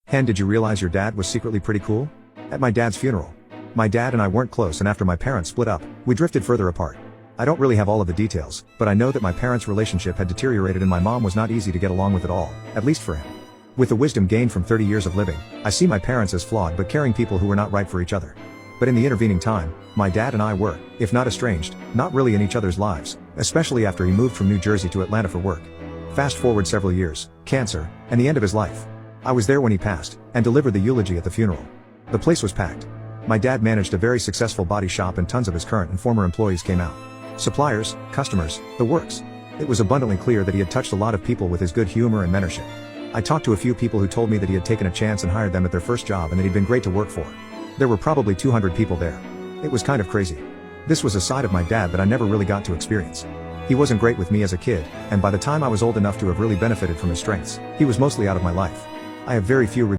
Hen, did you realize your dad was secretly pretty cool? At my dad's funeral, my dad and I weren't close, and after my parents split up, we drifted further apart. I don't really have all of the details, but I know that my parents' relationship had deteriorated and my mom was not easy to get along with at all, at least for him. With the wisdom gained from 30 years of living, I see my parents as flawed but caring people who were not right for each other. But in the intervening time, my dad and I were, if not estranged, not really in each other's lives, especially after he moved from New Jersey to Atlanta for work. Fast forward several years, cancer, and the end of his life. I was there when he passed, and delivered the eulogy at the funeral. The place was packed. My dad managed a very successful body shop and tons of his current and former employees came out. Suppliers, customers, the works. It was abundantly clear that he had touched a lot of people with his good humor and mentorship. I talked to a few people who told me that he had taken a chance and hired them at their first job and that he'd been great to work for. There were probably 200 people there. It was kind of crazy. This was a side of my dad that I never really got to experience. He wasn't great with me as a kid, and by the time I was old enough to have really benefited from his strengths, he was mostly out of my life. I have very few